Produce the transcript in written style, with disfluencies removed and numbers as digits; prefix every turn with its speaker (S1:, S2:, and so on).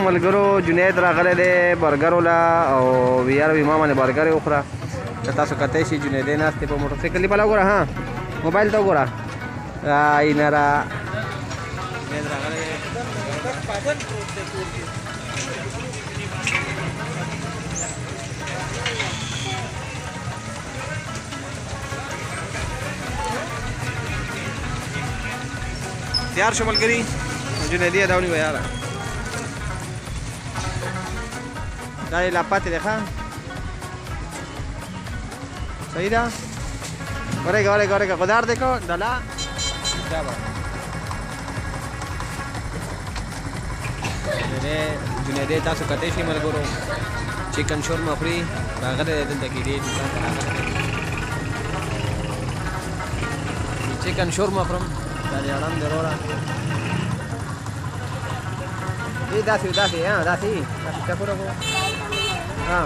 S1: ملګرو جنید راغلی دی برګر وله او ویار وي ما باندې برګر یې وخوره که تاسو کتی شي جنیدی ناست دی په موټرسایکل دی بله وګوره ها موبایل ته وګوره اینره جنید راغلی دی تیار شو ملګري جنیدي دا ونیوه یاره دا یې لا پاتې دی ښه صحیح ده ورېږه ورېږه ورېږه غدار دی که ډله بیا به جنیدی تاسو کتی شئ ملګرو چکن شورما خوري راغلی دی دلته کې دې دکان ته راغلی چکن شورما خورم دا دې اړم دی وروره داسې ها داسې ټکو ټکو ها